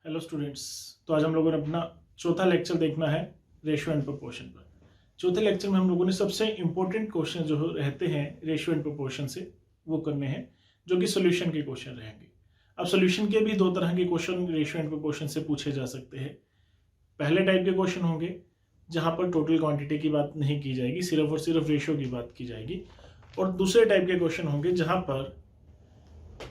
Hello students. तो आज हम लोगों ने अपना चौथा लेक्चर देखना है रेशियो एंड प्रोपोर्शन पर। चौथे लेक्चर में हम लोगों ने सबसे इंपॉर्टेंट क्वेश्चन जो रहते हैं रेशियो एंड प्रोपोर्शन से वो करने हैं, जो कि सॉल्यूशन के क्वेश्चन रहेंगे। अब सॉल्यूशन के भी दो तरह के क्वेश्चन रेशियो एंड प्रोपोर्शन से पूछे जा सकते हैं। पहले टाइप के क्वेश्चन होंगे जहाँ पर टोटल क्वांटिटी की बात नहीं की जाएगी, सिर्फ और सिर्फ रेशियो की बात की जाएगी। और दूसरे टाइप के क्वेश्चन होंगे जहाँ पर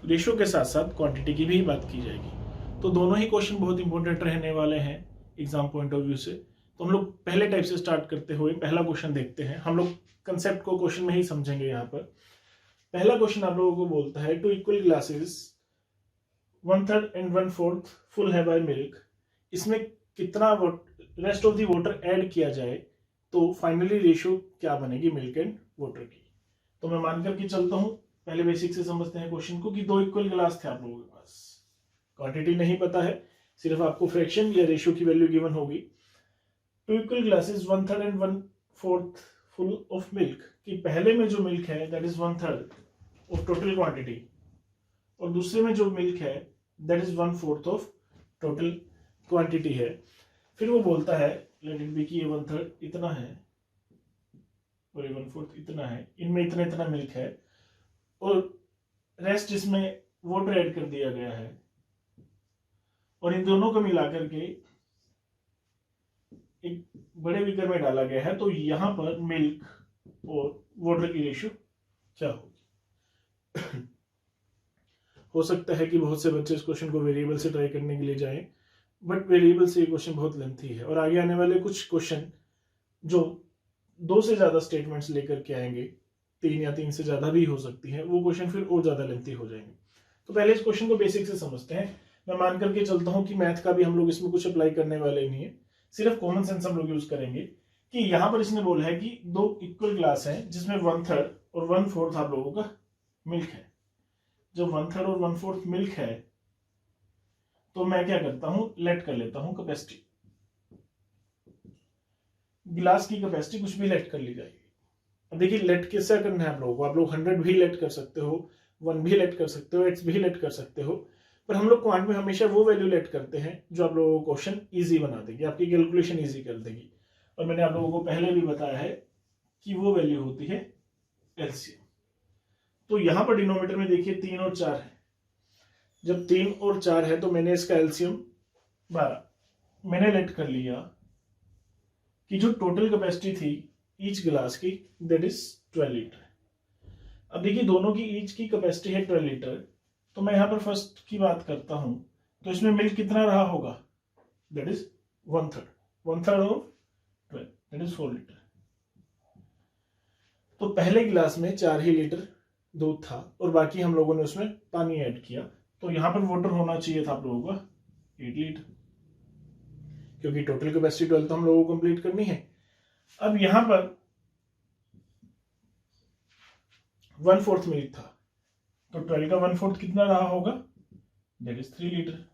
रेशियो के साथ साथ क्वांटिटी की भी बात की जाएगी। तो दोनों ही क्वेश्चन बहुत इंपॉर्टेंट रहने वाले हैं एग्जाम पॉइंट ऑफ व्यू से। तो हम लोग पहले टाइप से स्टार्ट करते हुए पहला क्वेश्चन देखते हैं। हम लोग कंसेप्ट को क्वेश्चन में ही समझेंगे। यहाँ पर पहला क्वेश्चन आप लोगों को बोलता है two equal glasses 1/3 and 1/4 full है बाय मिल्क, इसमें कितना rest of the water add किया जाए तो फाइनली रेशियो क्या बनेगी मिल्क एंड वाटर की। तो मैं मान करके चलता हूँ, पहले बेसिक से समझते हैं क्वेश्चन को कि दो इक्वल ग्लास थे आप लोगों के पास, क्वांटिटी नहीं पता है, सिर्फ आपको फ्रैक्शन या रेशियो की वैल्यू गिवन होगी। Two equal glasses 1/3 and 1/4 full of milk, कि पहले में जो मिल्क है that is 1/3 of total quantity और दूसरे में जो मिल्क है that is 1/4 of total quantity है। फिर वो बोलता है लेट इट बी कि ये 1/3 इतना है और ये 1/4 इतना है, इनमें इतना इतना मिल्क है और रेस्ट इसमें वाटर ऐड कर दिया गया है और इन दोनों को मिलाकर के एक बड़े बीकर में डाला गया है। तो यहां पर मिल्क और वाटर की रेशियो क्या होगी। हो सकता है कि बहुत से बच्चे इस क्वेश्चन को वेरिएबल से ट्राई करने के लिए जाएं, बट वेरिएबल से ये क्वेश्चन बहुत लेंथी है और आगे आने वाले कुछ क्वेश्चन जो 2 से ज्यादा स्टेटमेंट्स लेकर के आएंगे, 3 या 3 से ज्यादा भी हो सकती है, वो क्वेश्चन फिर और ज्यादा लेंथी हो जाएंगे। तो पहले इस क्वेश्चन को बेसिक से समझते हैं। मैं मान करके चलता हूं कि मैथ का भी हम लोग इसमें कुछ अप्लाई करने वाले नहीं है, सिर्फ कॉमन सेंस हम लोग यूज करेंगे। कि यहां पर इसने बोला है कि दो इक्वल ग्लास हैं जिसमें 1/3 और 1/4 आप लोगों का मिल्क है। जब 1/3 और 1/4 मिल्क है तो मैं क्या करता हूं, लेट कर लेता हूं कैपेसिटी, गिलास की कैपेसिटी कुछ भी लेट कर ली जाएगी। अब देखिए लेट कैसा करना है आप लोगों को, आप लोग 100 भी लेट कर सकते हो, 1 भी लेट कर सकते हो, x भी लेट कर सकते हो, पर हम लोग क्वांट में हमेशा वो वैल्यू लेट करते हैं जो आप लोगों को क्वेश्चन इजी बना देगी, आपकी कैलकुलेशन इजी कर देगी। और मैंने आप लोगों को पहले भी बताया है कि वो वैल्यू होती है एलसीएम। तो यहां पर डिनोमिनेटर में देखिए 3 और 4 है। जब 3 और 4 है तो मैंने इसका एलसीएम 12 मैंने लेट कर लिया कि जो टोटल कैपेसिटी थी ईच ग्लास की दैट इज 12 लीटर। अब देखिए दोनों की ईच की कैपेसिटी है 12 लीटर, तो मैं यहां पर फर्स्ट की बात करता हूं तो इसमें मिल्क कितना रहा होगा, that is 1/3 of 12 that is 4 litre. तो पहले गिलास में 4 ही लीटर दूध था और बाकी हम लोगों ने उसमें पानी ऐड किया, तो यहां पर वाटर होना चाहिए था आप लोगों का 8 लीटर, क्योंकि टोटल कैपेसिटी 12 तो हम लोगों को कंप्लीट करनी है। अब यहां पर 1/4 मिल्क था तो 12 का 1/4 कितना रहा होगा, दैट इज 3 लीटर।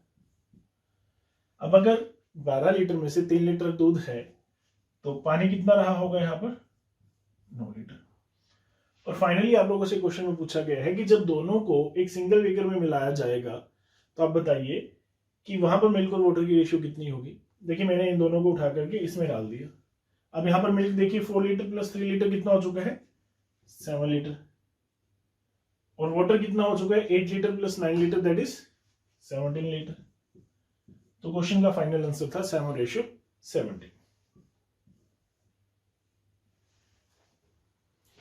अब अगर 12 लीटर में से 3 लीटर दूध है तो पानी कितना रहा होगा यहाँ पर, 9 लीटर। और फाइनली आप लोगों से क्वेश्चन में पूछा गया है कि जब दोनों को एक सिंगल बीकर में मिलाया जाएगा तो आप बताइए कि वहां पर मिल्क और वाटर की रेशियो कितनी होगी। देखिए मैंने इन दोनों को उठा करके इसमें डाल दिया। अब यहाँ पर मिल्क देखिए 4 लीटर प्लस 3 लीटर कितना हो चुका है, 7 लीटर, और वाटर कितना हो चुका है 8 litre plus 9 litre that is 17 litre. तो क्वेश्चन का फाइनल आंसर था 7:17।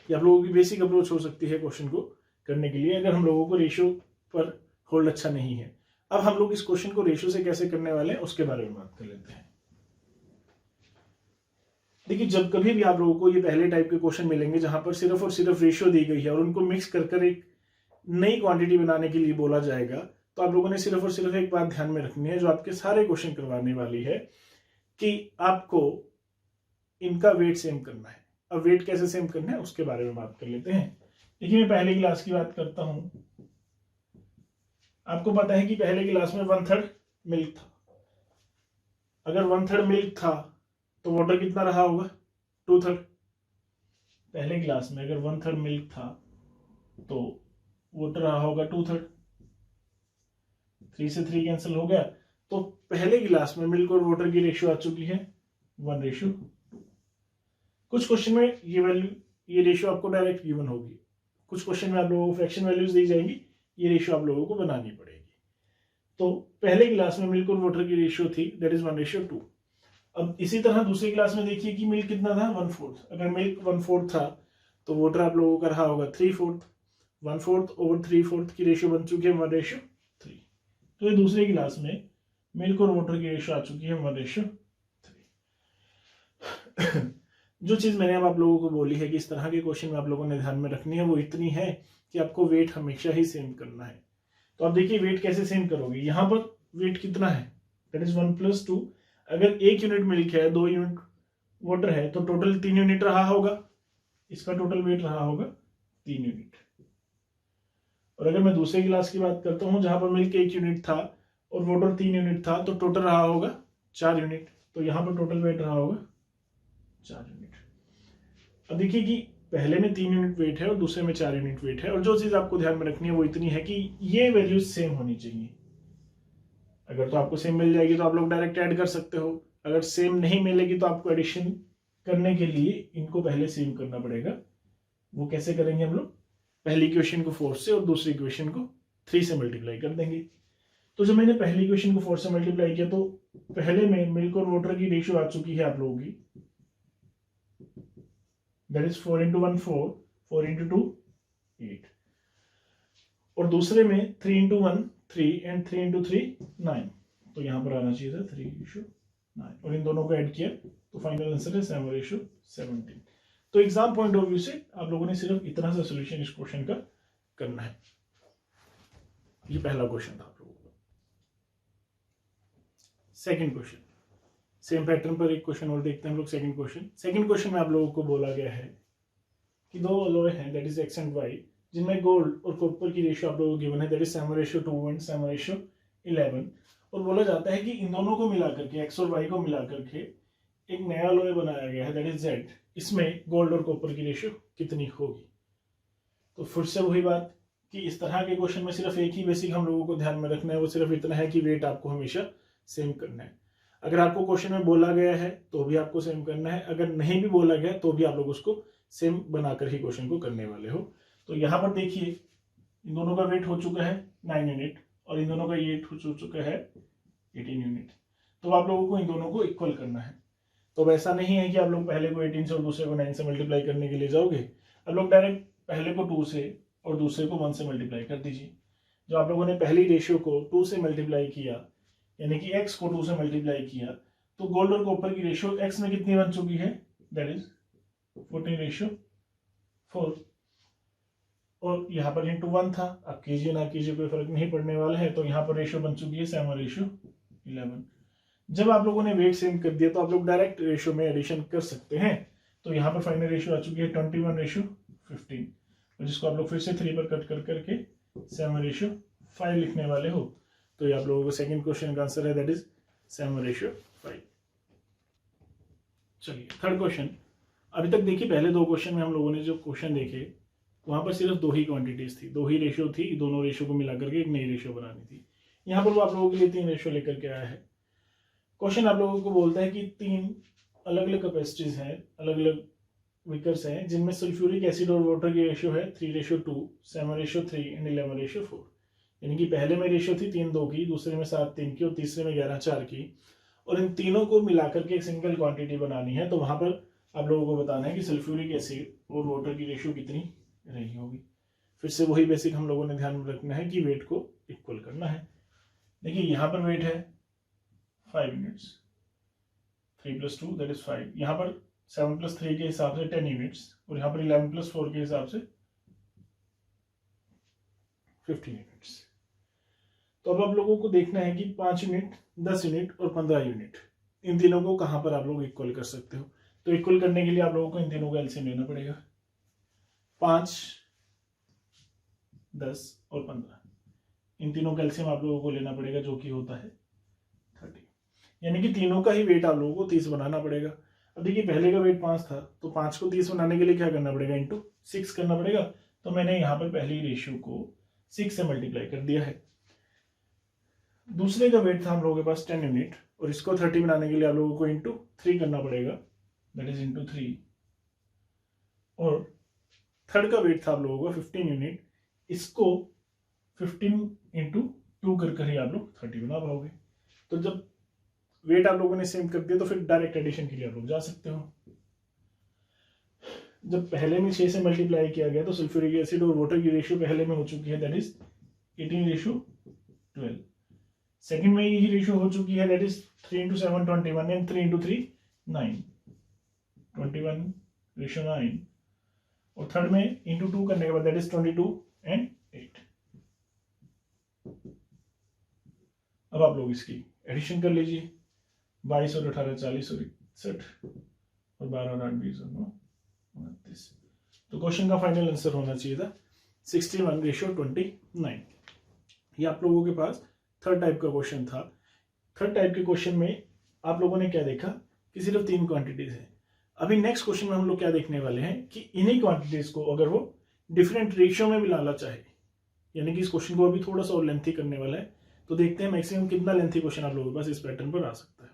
ये आप लोगों की बेसिक अप्रोच हो सकती है क्वेश्चन को करने के लिए, अगर हम लोगों को रेशियो पर होल्ड अच्छा नहीं है। अब हम लोग इस क्वेश्चन को रेशियो से कैसे करने वाले हैं उसके बारे में बात कर लेते हैं। देखिए जब कभी भी आप लोगों को ये पहले टाइप के क्वेश्चन मिलेंगे जहां पर सिर्फ और सिर्फ रेशियो दी गई है और उनको मिक्स कर एक नई क्वांटिटी बनाने के लिए बोला जाएगा, तो आप लोगों ने सिर्फ और सिर्फ एक बात ध्यान में रखनी है जो आपके सारे क्वेश्चन करवाने वाली है कि आपको इनका वेट सेम करना है। अब वेट कैसे सेम करना है उसके बारे में बात कर लेते हैं। देखिए मैं पहले गिलास की बात करता हूं। आपको पता है कि पहले गिलास में 1/3 मिल्क था। अगर 1/3 मिल्क था तो वाटर कितना रहा होगा, 2/3। पहले गिलास में अगर 1/3 मिल्क था तो वाटर रहा होगा 2/3। 3 से 3 कैंसिल हो गया तो पहले गिलास में मिल्क और वाटर की रेशियो आ चुकी है 1:2। कुछ क्वेश्चन में ये वैल्यू, ये रेशियो आपको डायरेक्ट गिवन होगी, कुछ क्वेश्चन में आप लोगों को फ्रैक्शन वैल्यूज दी जाएंगी, ये रेशियो आप लोगों को बनानी पड़ेगी। तो पहले गिलास में मिल्क और वाटर की रेशियो थी दैट इज 1:2। अब इसी तरह दूसरे गिलास में देखिए कि मिल्क कितना था 1/4। अगर मिल्क 1/4 था तो वाटर आप लोगों का रहा होगा 3/4। 1/4 ओवर 3/4 की रेशियो बन चुकी है 1:3। तो ये दूसरे गिलास में मिल्क और वाटर की रेशियो आ चुकी है 1:3। जो चीज मैंने अब आप लोगों को बोली है कि इस तरह के क्वेश्चन में आप लोगों ने ध्यान में रखनी है वो इतनी है कि आपको वेट हमेशा ही सेम करना है। तो आप देखिए वेट कैसे सेम करोगे, यहाँ पर वेट कितना है दैट इज 1+2। अगर 1 यूनिट मिल्क है 2 यूनिट वाटर है तो टोटल 3 यूनिट रहा होगा, इसका टोटल वेट रहा होगा 3 यूनिट। और अगर मैं दूसरे गिलास की बात करता हूं जहां पर मिल्क 1 यूनिट था और वाटर 3 यूनिट था तो टोटल रहा होगा 4 यूनिट। तो यहां पर टोटल वेट रहा होगा 4 यूनिट। अब देखिए कि पहले में 3 यूनिट वेट है और दूसरे में 4 यूनिट वेट है, और जो चीज आपको ध्यान में रखनी है वो इतनी है कि ये वैल्यूज सेम होनी चाहिए। अगर तो आपको सेम मिल जाएगी तो आप लोग डायरेक्ट ऐड कर सकते हो, अगर सेम नहीं मिलेगी तो आपको एडिशन करने के लिए इनको पहले सेम करना पड़ेगा। वो कैसे करेंगे हम लोग, पहली इक्वेशन को 4 से और दूसरी इक्वेशन को 3 से मल्टीप्लाई कर देंगे। तो जब मैंने पहली इक्वेशन को 4 से मल्टीप्लाई किया तो पहले में मिल्क और वाटर की रेशियो आ चुकी है आप लोगों की दैट इज 4 × 1 4, 4 × 2 8, और दूसरे में 3 × 1 3 एंड 3 × 3 9। तो यहां पर आना चाहिए था 3:9, और इन दोनों को ऐड किया तो फाइनल आंसर है 7:17। तो एग्जाम पॉइंट ऑफ व्यू से आप लोगों ने सिर्फ इतना सा सोल्यूशन इस क्वेश्चन का करना है। ये पहला क्वेश्चन था आप लोगों का। सेकंड क्वेश्चन, सेम पैटर्न पर एक क्वेश्चन और देखते हैं हम लोग। सेकंड क्वेश्चन में आप लोगों को बोला गया है कि दो अलॉय हैं that is X and Y, जिनमें गोल्ड और कॉपर की रेशियो आप लोगों को गिवन है दैट इज 7:2 एंड 7:11, और बोला जाता है कि इन दोनों को मिलाकर के, एक्स और वाई को मिलाकर के एक नया अलॉय बनाया गया है दैट इज जेड। इसमें गोल्ड और कॉपर की रेशियो कितनी होगी। तो फिर से वही बात कि इस तरह के क्वेश्चन में सिर्फ एक ही बेसिक हम लोगों को ध्यान में रखना है, वो सिर्फ इतना है कि वेट आपको हमेशा सेम करना है। अगर आपको क्वेश्चन में बोला गया है तो भी आपको सेम करना है, अगर नहीं भी बोला गया तो भी आप लोग उसको सेम बनाकर ही क्वेश्चन को करने वाले हो। तो यहाँ पर देखिए इन दोनों का वेट हो चुका है 9 यूनिट और इन दोनों का वेट हो चुका है 18 यूनिट। तो आप लोगों को इन दोनों को इक्वल करना है। तो अब ऐसा नहीं है कि आप लोग पहले को 18 से और दूसरे को 9 से मल्टीप्लाई करने के लिए जाओगे, आप लोग डायरेक्ट पहले को 2 से और दूसरे को 1 से मल्टीप्लाई कर दीजिए। जो आप लोगों ने पहली रेशियो को 2 से मल्टीप्लाई किया, यानी कि x को 2 से मल्टीप्लाई किया, तो गोल्ड और कॉपर की रेशियो x में कितनी बन चुकी है दैट इज 14:4, और यहाँ पर इंटू 1 था। अब कीजिए ना कीजिए कोई फर्क नहीं पड़ने वाला है। तो यहाँ पर रेशियो बन चुकी है 7:11। जब आप लोगों ने वेट सेम कर दिया तो आप लोग डायरेक्ट रेशियो में एडिशन कर सकते हैं। तो यहाँ पर फाइनल रेशियो आ चुकी है 21:15, और जिसको आप लोग फिर से 3 पर कट कर करके 7:5 लिखने वाले हो। तो ये आप लोगों को सेकंड क्वेश्चन का आंसर है दैट इज 7:5। चलिए थर्ड क्वेश्चन। अभी तक देखिए पहले दो क्वेश्चन में हम लोगों ने जो क्वेश्चन देखे वहां पर सिर्फ 2 ही क्वांटिटीज थी, 2 ही रेशियो थी, दोनों रेशियो को मिलाकर के एक नई रेशियो बनानी थी। यहाँ पर वो आप लोगों के लिए 3 रेशियो लेकर के आया है। क्वेश्चन आप लोगों को बोलता है कि 3 अलग अलग कैपेसिटीज हैं, अलग अलग विकर्स हैं, जिनमें सल्फ्यूरिक एसिड और वाटर की रेशियो है 3:2, 7:3 एंड 11:4। यानी कि पहले में रेशियो थी 3:2 की, दूसरे में 7:3 की और तीसरे में 11:4 की, और इन तीनों को मिलाकर के एक सिंगल क्वांटिटी बनानी है। तो वहां पर आप लोगों को बताना है कि सल्फ्यूरिक एसिड और वाटर की रेशियो कितनी रही होगी। फिर से वही बेसिक हम लोगों ने ध्यान में रखना है कि वेट को इक्वल करना है। देखिए यहाँ पर वेट है 5 यूनिट्स, 3 + 2 दैट इज 5। यहाँ पर 7 + 3 के हिसाब से 10 यूनिट्स, और यहाँ पर 11 + 4 के हिसाब से 15 यूनिट्स। तो अब आप लोगों को देखना है कि 5 यूनिट, 10 यूनिट और 15 यूनिट, इन तीनों को कहां पर आप लोग इक्वल कर सकते हो। तो इक्वल करने के लिए आप लोगों को इन तीनों का एलसीएम लेना पड़ेगा। 5, 10 और 15, इन तीनों का एलसीएम आप लोगों को लेना पड़ेगा जो कि होता है 30। यानी कि तीनों का ही वेट आप लोगों को 30 बनाना पड़ेगा। अब देखिए पहले का वेट 5 था, तो 5 को 30 बनाने के लिए क्या करना पड़ेगा, इंटू 6 करना पड़ेगा। तो मैंने यहाँ पर पहली रेशियो को 6 से मल्टीप्लाई कर दिया है। दूसरे का वेट था हम लोगों के पास 10 यूनिट, और इसको 30 बनाने के लिए आप लोगों को इंटू 3 करना पड़ेगा, दैट इज इंटू 3। और थर्ड का वेट था आप लोगों का 15 यूनिट, इसको 15 इंटू 2 कर ही आप लोग 30 बना पाओगे। तो जब वेट आप लोगों ने सेम कर दिया तो फिर डायरेक्ट एडिशन के लिए आप लोग जा सकते हो। जब पहले में 6 से मल्टीप्लाई किया गया तो सल्फ्यूरिक एसिड और वाटर की रेशियो पहले में हो चुकी है, दैट इज 18:12। सेकंड में यही रेशियो हो चुकी है, that is 3 into 7 21 and 3 into 3 9, 21:9। और थर्ड में इंटू 2 करने के बाद दैट इज 22 एंड 8। अब आप लोग इसकी एडिशन कर लीजिए, 22 और 18 40 और 61 और 12 और 8 20 और 9 29। तो क्वेश्चन का फाइनल आंसर होना चाहिए था 61:29। ये आप लोगों के पास थर्ड टाइप का क्वेश्चन था। थर्ड टाइप के क्वेश्चन में आप लोगों ने क्या देखा कि सिर्फ 3 क्वांटिटीज है। अभी नेक्स्ट क्वेश्चन में हम लोग क्या देखने वाले हैं कि इन्हीं क्वांटिटीज को अगर वो डिफरेंट रेशियो में भी लाना चाहे, यानी कि इस क्वेश्चन को अभी थोड़ा सा और लेंथी करने वाला है, तो देखते हैं मैक्सिमम कितना लेंथी क्वेश्चन आप लोगों के पास इस पैटर्न पर आ सकता है।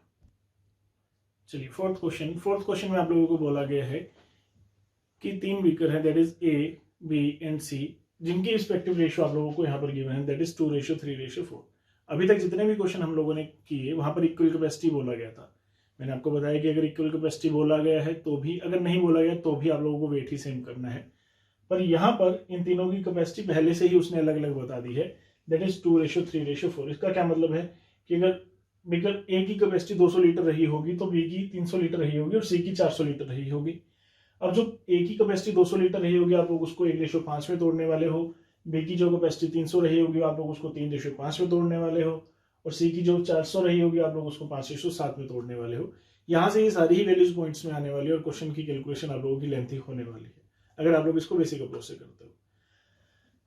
चलिए फोर्थ क्वेश्चन में आप लोगों को बोला गया है कि 3 बीकर है, that is A B and C, जिनकी रिस्पेक्टिव रेशियो आप लोगों को यहाँ पर गिवन है, दैट इज 2:3:4। अभी तक जितने भी क्वेश्चन हम लोगों ने किए वहां पर इक्वल कैपेसिटी बोला गया था। मैंने आपको बताया कि अगर इक्वल कैपेसिटी बोला गया है तो भी, अगर नहीं बोला गया तो भी आप लोगों को वेट ही सेम करना है। पर यहाँ पर इन तीनों की कैपेसिटी पहले से ही उसने अलग अलग बता दी है, दैट इज 2:3:4। इसका क्या मतलब है कि अगर बीकर ए की कैपेसिटी 200 लीटर रही होगी तो बी की 300 लीटर रही होगी और सी की 400 लीटर रही होगी। अब जो ए की कैपेसिटी 200 लीटर रही होगी आप लोग उसको 1:5 में तोड़ने वाले हो, बी की जो कैपेसिटी 300 रही होगी आप लोग उसको 3:5 में तोड़ने वाले हो, और सी की जो 400 रही होगी आप लोग उसको 5:7 में तोड़ने वाले हो। यहाँ से ये सारी ही वैल्यूज पॉइंट्स में आने वाली है और क्वेश्चन की कैलकुलेशन आप लोगों की लेंथी होने वाली है अगर आप लोग इसको बेसिक अप्रोच से करते हो।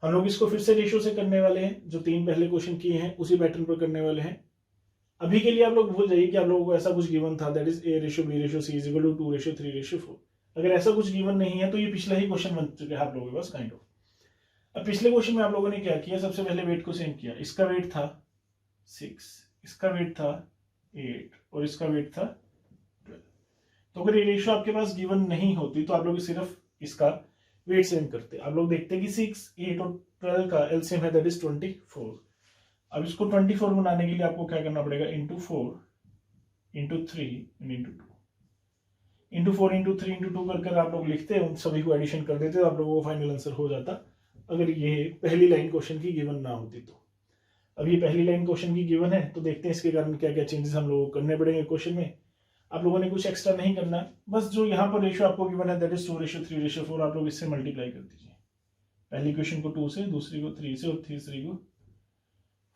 हम लोग इसको फिर से रेशियो से करने वाले हैं, जो 3 पहले क्वेश्चन किए हैं उसी पैटर्न पर करने वाले हैं। अभी के लिए आप लोग भूल जाइए कि आप लोगों को ऐसा कुछ गिवन था, दैट इज A:B:C = 2:3:4। अगर ऐसा कुछ गिवन नहीं है तो ये पिछला ही क्वेश्चन बन चुका है आप लोगों के पास काइंड ऑफ। अब पिछले क्वेश्चन में आप लोगों ने क्या किया, सबसे पहले वेट को सेम किया। इसका वेट था 6, इसका वेट था 8 और इसका वेट था 12। तो अगर ये रेशियो आपके पास गिवन नहीं होती तो आप लोग सिर्फ इसका वेट सेम करते। आप लोग देखते हैं कि 6, 8 और 12 का एलसीएम है, दैट इज 24। अब इसको 24 बनाने के लिए आपको क्या करना पड़ेगा, into 4 into 3 into 2 into 4 into 3 into 2 कर आप लोग लिखते हैं, उन सभी को एडिशन कर देते, आप लोगों को फाइनल आंसर हो जाता अगर ये पहली लाइन क्वेश्चन की गिवन ना होती तो। अब ये पहली लाइन क्वेश्चन की गिवन है तो देखते हैं इसके कारण क्या क्या चेंजेस हम लोगों को करने पड़ेंगे क्वेश्चन में। आप लोगों ने कुछ एक्स्ट्रा नहीं करना, बस जो यहाँ पर रेशियो आपको गिवन है दैट इज 2:3:4, आप लोग इससे मल्टीप्लाई कर दीजिए। पहली क्वेश्चन को 2 से, दूसरी को 3 से और तीसरी को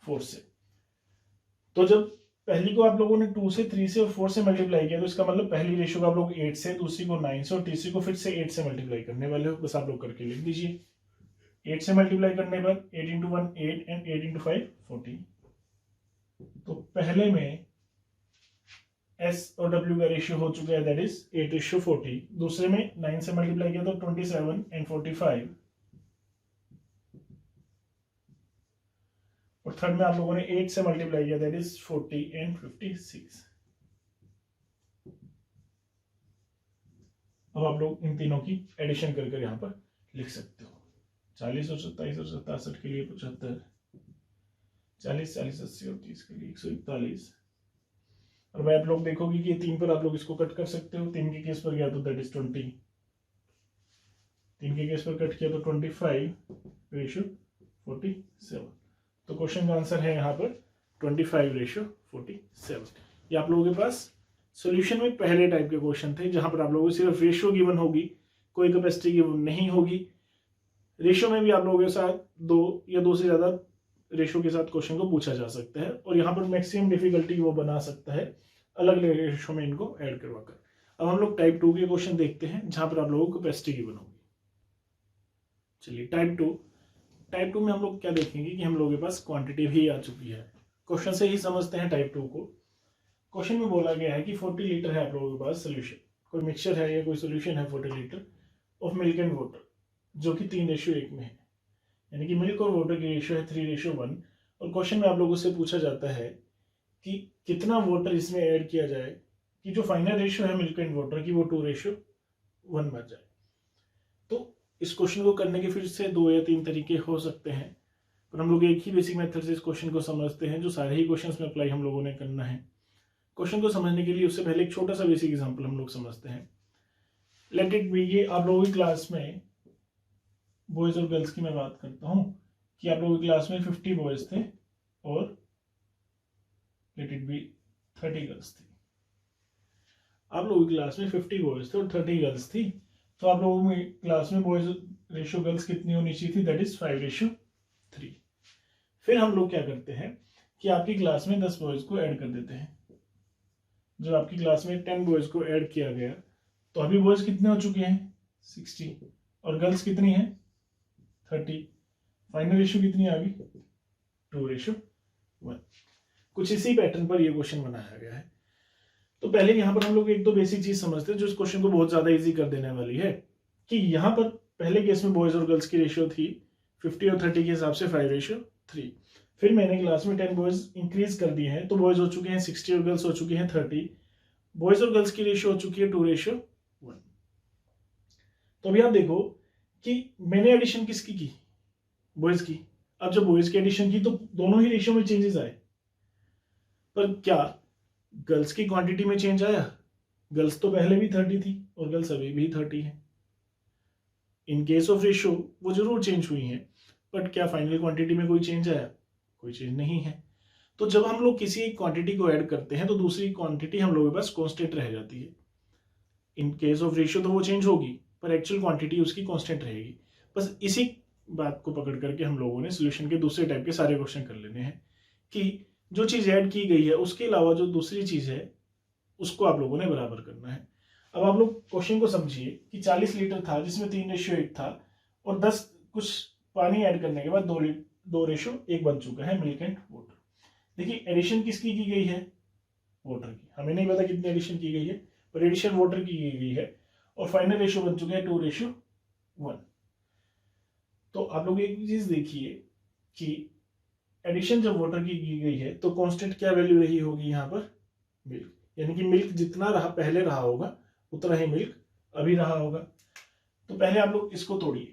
4 से। तो जब पहली को आप लोगों ने 2 से, 3 से और 4 से मल्टीप्लाई किया तो इसका मतलब पहली रेशियो को आप लोग 8 से, दूसरी को 9 से और तीसरी को फिर से 8 से मल्टीप्लाई करने वाले हो। बस आप लोग करके लिख दीजिए। 8 से मल्टीप्लाई करने पर 8 इंटू 1 8 एंड 8 इंटू 5 40। तो पहले में S और W का रेशियो हो चुका है, दैट इज 8:40। दूसरे में 9 से मल्टीप्लाई किया तो 27 एंड 45। और थर्ड में आप लोगों ने 8 से मल्टीप्लाई किया, दैट इज 40 एंड 56। अब आप लोग इन तीनों की एडिशन कर यहाँ पर लिख सकते हो। 40 और 27 और 67 के लिए 75, 40 40 80 और 30 के लिए 141। और भाई आप लोग देखोगे कि 3 पर आप लोग इसको कट कर सकते हो। 3 के केस पर गया तो दैट इज 20, 3 के केस पर कट किया तो 25:47। तो क्वेश्चन का आंसर है यहाँ पर 25:47। ये आप लोगों के पास सॉल्यूशन में पहले टाइप के क्वेश्चन थे जहां पर आप लोगों को सिर्फ रेशियो गिवन होगी, कोई कैपेसिटी गिवन नहीं होगी। रेशियो में भी आप लोगों के साथ 2 या 2 से ज्यादा रेशियो के साथ क्वेश्चन को पूछा जा सकता है और यहाँ पर मैक्सिमम डिफिकल्टी वो बना सकता है अलग अलग रेशियो में इनको ऐड करवाकर। अब हम लोग टाइप 2 के क्वेश्चन देखते हैं जहां पर आप लोगों को कैपेसिटी गिवन होगी। चलिए टाइप 2 में हम लोग क्या देखेंगे कि हम लोगों के पास क्वांटिटी भी आ चुकी है। क्वेश्चन से ही समझते हैं टाइप 2 को। क्वेश्चन में बोला गया है कि 40 लीटर है आप लोगों के पास सोल्यूशन, कोई मिक्सचर है या कोई सोल्यूशन है 40 litre of milk and water, जो कि 3:1 में है। यानी कि मिल्क और वाटर की रेशियो है 3:1 और क्वेश्चन में आप लोगों से पूछा जाता है कि कितना वाटर इसमें ऐड किया जाए कि जो फाइनल रेशियो है मिल्क एंड वाटर की वो 2:1 बन जाए। तो इस क्वेश्चन को करने के फिर से 2 या 3 तरीके हो सकते हैं, पर हम लोग एक ही बेसिक मेथड से इस क्वेश्चन को समझते हैं जो सारे ही क्वेश्चंस में अप्लाई हम लोगों ने करना है। क्वेश्चन को समझने के लिए उससे पहले एक छोटा सा बेसिक एग्जांपल हम लोग समझते हैं। लेट इट बी, ये आप लोगों की क्लास में बॉयज और गर्ल्स की मैं बात करता हूँ कि आप लोगों की क्लास में 50 बॉयज थे और लेट इट बी 30 गर्ल्स थी। आप लोगों की क्लास में 50 बॉयज थे और 30 गर्ल्स थी, तो आप लोगों की क्लास में बॉयज रेशियो गर्ल्स कितनी होनी चाहिए थी? That is 5:3। फिर हम लोग क्या करते हैं कि आपकी क्लास में 10 बॉयज को ऐड कर देते हैं। जब आपकी क्लास में 10 बॉयज को ऐड किया गया तो अभी बॉयज कितने हो चुके हैं? 60 और गर्ल्स कितनी है? 30। फाइनल रेशियो कितनी आ गई? 2:1। कुछ इसी पैटर्न पर यह क्वेश्चन बनाया गया है। तो पहले यहां पर हम लोग एक दो बेसिक चीज समझते हैं जो इस क्वेश्चन को बहुत ज्यादा इजी कर देने वाली है कि यहां पर पहले केस में बॉयज और गर्ल्स की रेशियो थी 50 और 30 के हिसाब से 5:3। फिर मैंने क्लास में 10 बॉयज इंक्रीज कर दिए हैं तो बॉयज हो चुके हैं 60 और गर्ल्स हो चुके हैं 30। बॉयज और गर्ल्स की रेशियो हो चुकी है 2:1। तो अभी आप देखो कि मैंने एडिशन किसकी की? बॉयज की। अब जब बॉयज की एडिशन की तो दोनों ही रेशियो में चेंजेस आए, पर क्या गर्ल्स की क्वांटिटी में चेंज आया? गर्ल्स तो पहले भी 30 थी और गर्ल्स अभी भी 30 है। इन केस ऑफ रेशियो वो जरूर चेंज हुई हैं, बट क्या फाइनल क्वांटिटी में कोई चेंज आया? कोई चेंज नहीं है। तो जब हम लोग किसी एक क्वांटिटी को ऐड करते हैं तो दूसरी क्वांटिटी हम लोगों के पास कांस्टेंट रह जाती है। इन केस ऑफ रेशियो तो वो चेंज होगी पर एक्चुअल क्वांटिटी उसकी कांस्टेंट रहेगी। बस इसी बात को पकड़ करके हम लोगों ने सोल्यूशन के दूसरे टाइप के सारे क्वेश्चन कर लेने हैं कि जो चीज ऐड की गई है उसके अलावा जो दूसरी चीज है उसको आप लोगों ने बराबर करना है। अब आप लोग क्वेश्चन को समझिए कि 40 लीटर था जिसमें 3:1 था और 10 कुछ पानी ऐड करने के बाद 2:1 बन चुका है मिल्क एंड वाटर। देखिए एडिशन किसकी की गई है? वाटर की। हमें नहीं पता कितनी एडिशन की गई है पर एडिशन वाटर की गई है और फाइनल रेशियो बन चुका है 2:1। तो आप लोग एक चीज देखिए कि एडिशन जब वाटर की गई है तो कांस्टेंट क्या वैल्यू रही होगी यहाँ पर? मिल्क। यानी कि मिल्क जितना रहा पहले रहा होगा उतना ही मिल्क अभी रहा होगा। तो पहले आप लोग इसको तोड़िए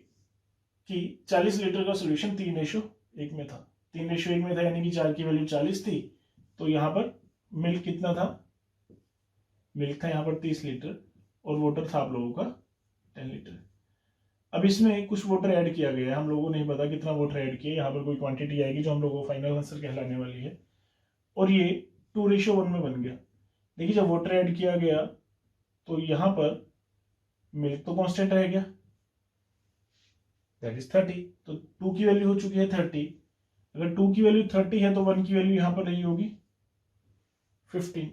कि 40 लीटर का सोल्यूशन 3:1 में था। 3:1 में था यानी कि 4 की वैल्यू 40 थी, तो यहाँ पर मिल्क कितना था? मिल्क था यहाँ पर 30 लीटर और वाटर था आप लोगों का 10 लीटर। अब इसमें कुछ वाटर ऐड किया गया है, हम लोगों को नहीं पता कितना वाटर ऐड किया। यहाँ पर कोई क्वांटिटी आएगी जो हम लोगों को फाइनल आंसर कहलाने वाली है और ये 2:1 में बन गया। देखिए जब वाटर ऐड किया गया तो यहाँ पर मिल्क तो कांस्टेंट रह गया, दैट इज 30। तो 2 की वैल्यू हो चुकी है 30। अगर 2 की वैल्यू 30 है तो 1 की वैल्यू यहाँ पर रही होगी 15।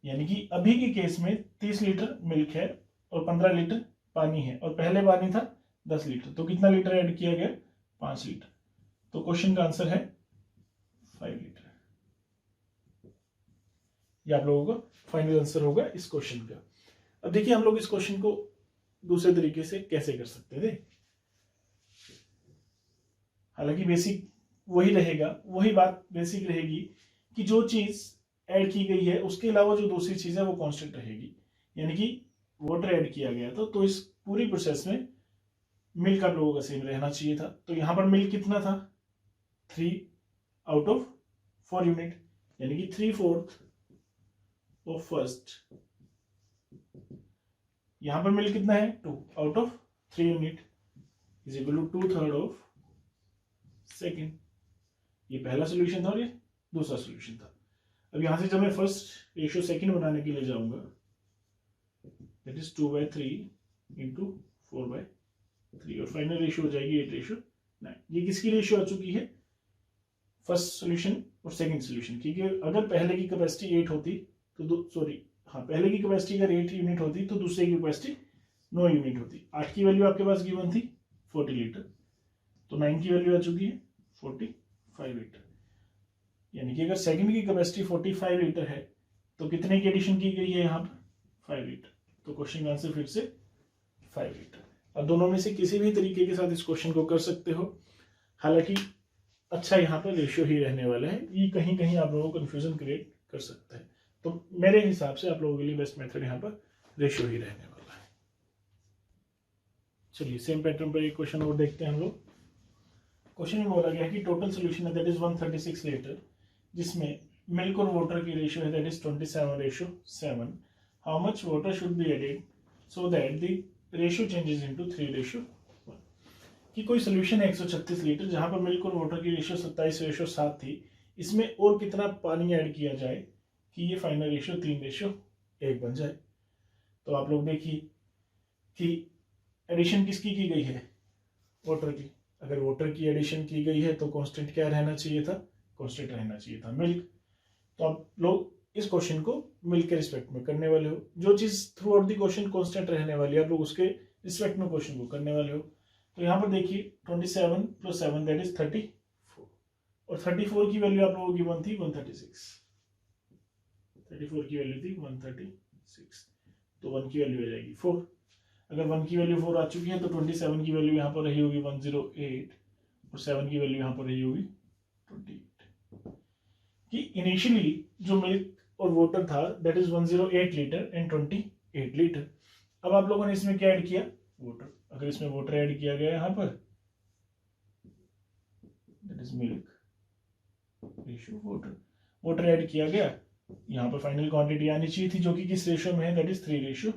यानी कि अभी के केस में 30 लीटर मिल्क है और 15 लीटर पानी है और पहले पानी था 10 लीटर। तो कितना लीटर ऐड किया गया? 5 लीटर। तो क्वेश्चन का आंसर है 5 लीटर। ये आप लोगों का फाइनल आंसर होगा इस क्वेश्चन का। अब देखिए हम लोग इस क्वेश्चन को दूसरे तरीके से कैसे कर सकते थे। हालांकि बेसिक वही रहेगा, वही बात बेसिक रहेगी कि जो चीज ऐड की गई है उसके अलावा जो दूसरी चीज है वो कांस्टेंट रहेगी। यानी कि वाटर ऐड किया गया था तो इस पूरी प्रोसेस में मिल्क आप लोगों का सेम रहना चाहिए था। तो यहां पर मिल्क कितना था? 3/4 यूनिट, यानी कि 3/4 ऑफ फर्स्ट। यहां पर मिल्क कितना है? 2/3 unit is equal to 2/3 of second. ये पहला सोल्यूशन था और ये दूसरा सोल्यूशन था। अब यहां से जब मैं फर्स्ट रेशियो सेकेंड बनाने के लिए जाऊंगा दैट इज 2/3 इंटू 4/3 और फाइनल रेशियो हो जाएगी 8:9। ये किसकी रेशियो आ चुकी है? फर्स्ट सोल्यूशन और सेकंड सोल्यूशन। क्योंकि अगर पहले की कैपेसिटी 8 होती तो पहले की कैपेसिटी अगर 8 यूनिट होती तो दूसरे की कैपेसिटी 9 यूनिट होती। 8 की वैल्यू आपके पास गिवन थी 40 लीटर, तो 9 की वैल्यू आ चुकी है 45 लीटर। यानी कि अगर सेकंड की कैपेसिटी 45 लीटर है तो कितने की एडिशन की गई है यहाँ पर? 5 लीटर। तो क्वेश्चन का आंसर फिर से 5 लीटर। अब दोनों में से किसी भी तरीके के साथ इस क्वेश्चन को कर सकते हो। हालांकि अच्छा यहाँ पर रेशियो ही रहने वाला है। ये कहीं कहीं आप लोगों को कंफ्यूजन क्रिएट कर सकता है, तो मेरे हिसाब से आप लोगों के लिए बेस्ट मेथड यहाँ पर रेशियो ही रहने वाला है। चलिए सेम पैटर्न पर एक क्वेश्चन और देखते हैं हम लोग। क्वेश्चन में बोला गया है कि टोटल सोल्यूशन है दैट इज 136 लीटर, जिसमें मिल्क और वाटर की रेशियो है that is 27:7। How much water should be added so that the ratio changes into 3:1। कि कोई सोल्यूशन है 136 लीटर जहां पर मिल्क और वाटर की रेशियो 27:7 थी, इसमें और कितना पानी ऐड किया जाए कि ये फाइनल रेशियो 3:1 बन जाए। तो आप लोग देखिए कि एडिशन किसकी की गई है, वाटर की। अगर वाटर की एडिशन की गई है तो कांस्टेंट क्या रहना चाहिए था, कांस्टेंट रहना चाहिए था मिल्क। तो आप लोग इस क्वेश्चन को मिल्क के रिस्पेक्ट में करने वाले हो। जो चीज through out the question constant रहने वाली है आप लोग उसके रिस्पेक्ट में क्वेश्चन को करने वाले हो। तो यहाँ पर देखिए 27 + 7 दैट इज 34, और 34 की वैल्यू आप लोगों की वन थी 136। 34 की वैल्यू थी 136, तो 1 की वैल्यू आ जाएगी 4। अगर 1 की वैल्यू 4 आ चुकी है तो 27 की वैल्यू यहाँ पर रही होगी 108, और 7 की वैल्यू यहाँ पर रही होगी 28। कि इनिशियली जो मिल्क और वाटर था that is 108 litre and 28 litre. अब आप लोगों ने इसमें क्या ऐड किया, वाटर। अगर इसमें वाटर ऐड किया गया यहाँ पर that is milk ratio water, water add किया गया, यहाँ पर फाइनल क्वांटिटी आनी चाहिए थी जो कि किस रेशियो में है दैट इज 3:1।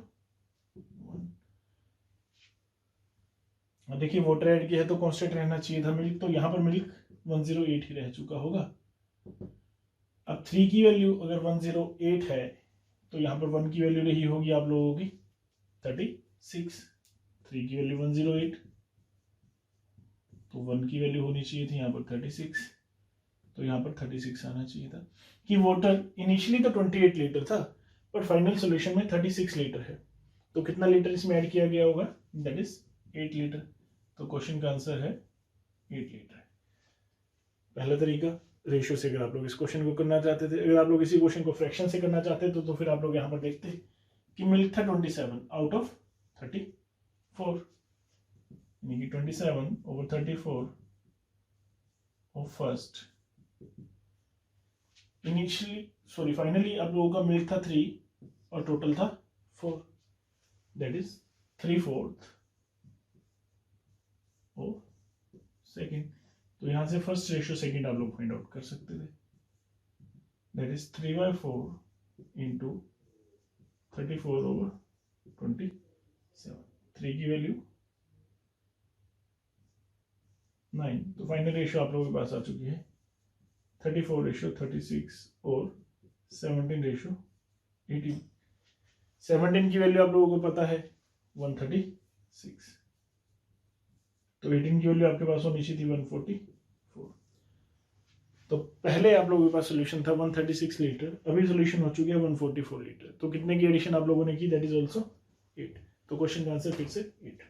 देखिए वाटर ऐड किया है तो कांस्टेंट रहना चाहिए था मिल्क, तो यहाँ पर मिल्क 108 ही रह चुका होगा। अब 3 की वैल्यू अगर 108 है तो यहाँ पर 1 की वैल्यू रही होगी आप लोगों की 36। 3 की वैल्यू 108, तो 1 की वैल्यू होनी चाहिए थी यहाँ पर 36, तो यहाँ पर 36 आना चाहिए था। कि वाटर इनिशियली तो 28 लीटर था पर फाइनल सोल्यूशन में 36 लीटर है, तो कितना लीटर इसमें ऐड किया गया होगा दैट इज 8 लीटर। तो क्वेश्चन का आंसर है 8 लीटर। पहला तरीका रेशियो से अगर आप लोग इस क्वेश्चन को करना चाहते थे। अगर आप लोग इसी क्वेश्चन को फ्रैक्शन से करना चाहते थे तो फिर आप लोग यहाँ पर देखते कि मिल्क था 27 आउट ऑफ 34, यानी कि 27/34 ऑफ फर्स्ट। इनिशियली फाइनली आप लोगों का मिल्क था 3 और टोटल था 4, दैट इज 3/4 और सेकेंड। तो यहां से फर्स्ट रेशियो सेकेंड आप लोग फाइंड आउट कर सकते थे, दैट इज 3/4 इंटू 34/27। 3 की वैल्यू 9, तो फाइनल रेशियो आप लोगों के पास आ चुकी है 34:36 और 17:18। 17 की वैल्यू आप लोगों को पता है 136, तो 18 की वैल्यू आपके पास होनी चाहिए थी 144। तो पहले आप लोगों के पास सोल्यूशन था 136 लीटर, अभी सोल्यूशन हो चुकी है 144 लीटर। तो कितने की एडिशन आप लोगों ने की दैट इज ऑल्सो 8। तो क्वेश्चन का आंसर फिर से 8।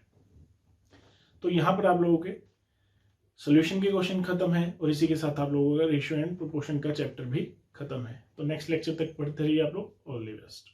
तो यहाँ पर आप लोगों के सोल्यूशन के क्वेश्चन खत्म है और इसी के साथ आप लोगों का रेशियो एंड प्रोपोर्शन का चैप्टर भी खत्म है। तो नेक्स्ट लेक्चर तक पढ़ते रहिए आप लोग। All the best.